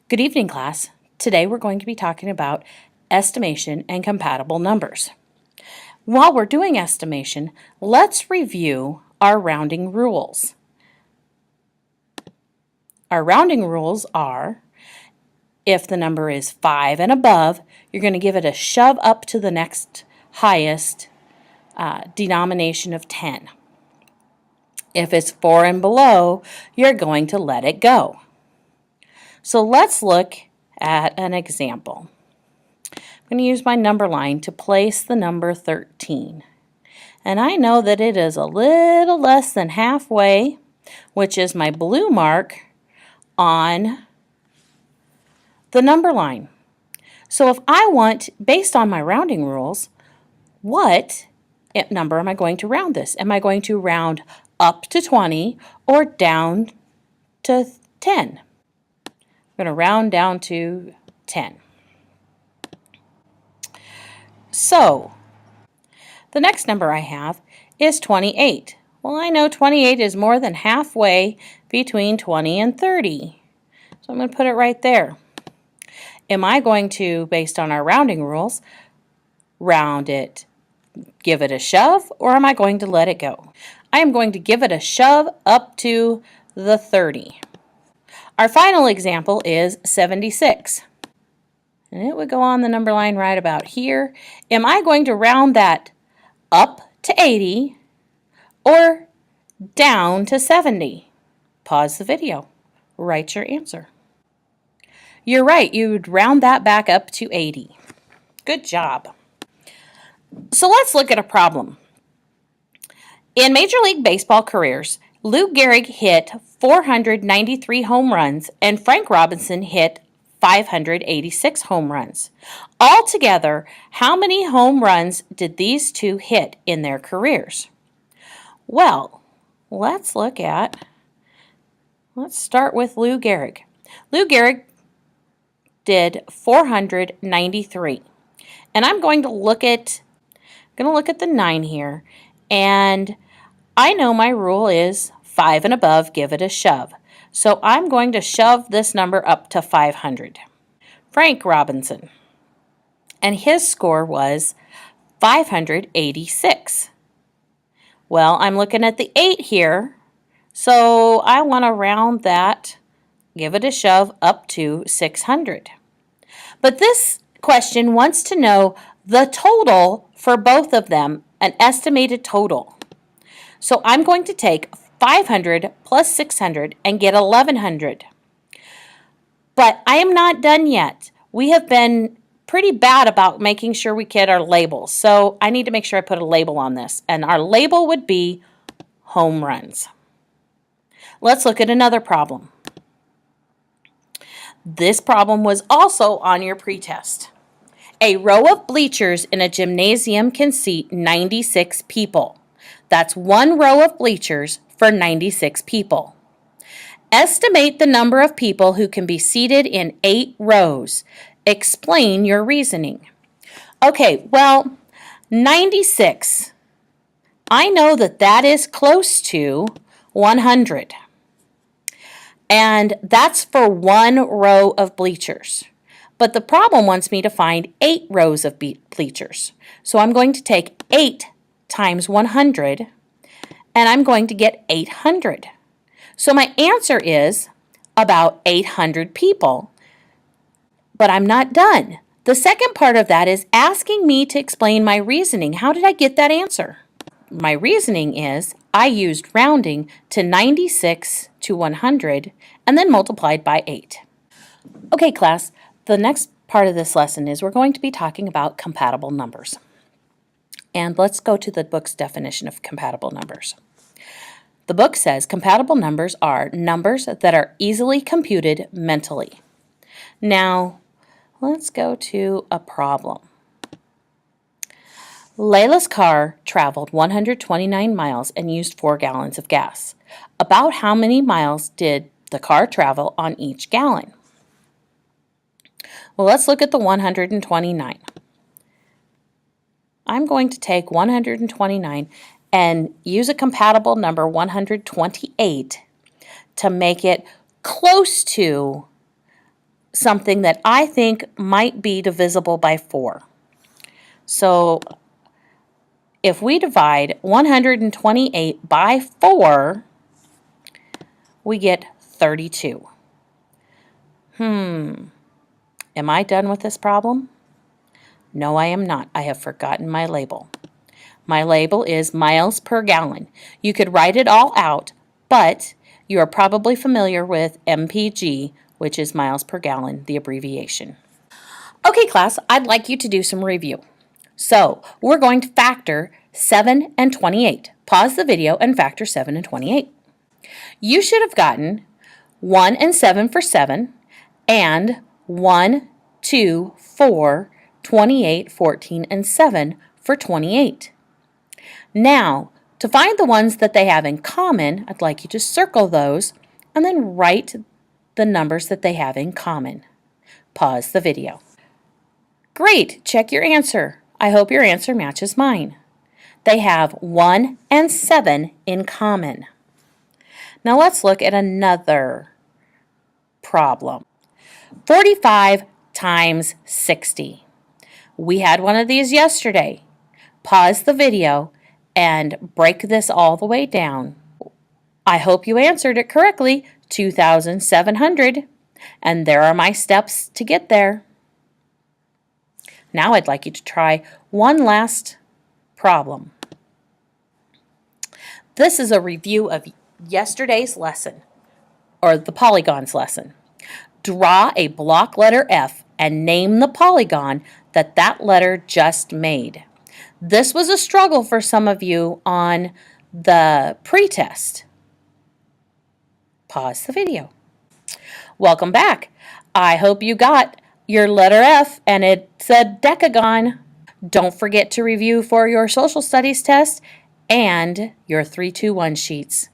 Good evening, class. Today we're going to be talking about estimation and compatible numbers. While we're doing estimation, let's review our rounding rules. Our rounding rules are, if the number is 5 and above, you're going to give it a shove up to the next highest denomination of 10. If it's 4 and below, you're going to let it go. So let's look at an example. I'm going to use my number line to place the number 13. And I know that it is a little less than halfway, which is my blue mark on the number line. So if I want, based on my rounding rules, what number am I going to round this? Am I going to round up to 20 or down to 10? I'm going to round down to 10. So the next number I have is 28. Well, I know 28 is more than halfway between 20 and 30. So I'm going to put it right there. Am I going to, based on our rounding rules, round it, give it a shove, or am I going to let it go? I am going to give it a shove up to the 30. Our final example is 76. And it would go on the number line right about here. Am I going to round that up to 80 or down to 70? Pause the video. Write your answer. You're right, you would round that back up to 80. Good job. So let's look at a problem. In Major League Baseball careers, Lou Gehrig hit 493 home runs and Frank Robinson hit 586 home runs. Altogether, how many home runs did these two hit in their careers? Well, let's start with Lou Gehrig. Lou Gehrig did 493. And I'm going to look at the 9 here, and I know my rule is 5 and above, give it a shove. So I'm going to shove this number up to 500. Frank Robinson, and his score was 586. Well, I'm looking at the 8 here, so I want to round that, give it a shove up to 600. But this question wants to know the total for both of them, an estimated total. So I'm going to take 500 plus 600 and get 1100. But I am not done yet. We have been pretty bad about making sure we get our labels. So I need to make sure I put a label on this. And our label would be home runs. Let's look at another problem. This problem was also on your pretest. A row of bleachers in a gymnasium can seat 96 people. That's one row of bleachers for 96 people. Estimate the number of people who can be seated in 8 rows. Explain your reasoning. Okay, well, 96. I know that is close to 100. And that's for one row of bleachers. But the problem wants me to find 8 rows of bleachers. So I'm going to take 8 times 100, and I'm going to get 800. So my answer is about 800 people. But I'm not done. The second part of that is asking me to explain my reasoning. How did I get that answer? My reasoning is I used rounding to 96 to 100 and then multiplied by 8. Okay, class, the next part of this lesson is we're going to be talking about compatible numbers. And let's go to the book's definition of compatible numbers. The book says compatible numbers are numbers that are easily computed mentally. Now, let's go to a problem. Layla's car traveled 129 miles and used 4 gallons of gas. About how many miles did the car travel on each gallon? Well, let's look at the 129. I'm going to take 129 and use a compatible number 128 to make it close to something that I think might be divisible by 4. So if we divide 128 by 4, we get 32. Am I done with this problem? No, I am not. I have forgotten my label. My label is miles per gallon. You could write it all out, but you are probably familiar with MPG, which is miles per gallon, the abbreviation. Okay, class, I'd like you to do some review. So we're going to factor 7 and 28. Pause the video and factor 7 and 28. You should have gotten 1 and 7 for 7, and 1, 2, 4, 28, 14, and 7 for 28. Now, to find the ones that they have in common, I'd like you to circle those and then write the numbers that they have in common. Pause the video. Great, check your answer. I hope your answer matches mine. They have 1 and 7 in common. Now let's look at another problem. 45 times 60. We had one of these yesterday. Pause the video and break this all the way down. I hope you answered it correctly, 2,700. And there are my steps to get there. Now I'd like you to try one last problem. This is a review of yesterday's lesson, or the polygons lesson. Draw a block letter F and name the polygon that letter just made. This was a struggle for some of you on the pretest. Pause the video. Welcome back. I hope you got your letter F and it said decagon. Don't forget to review for your social studies test and your 3-2-1 sheets.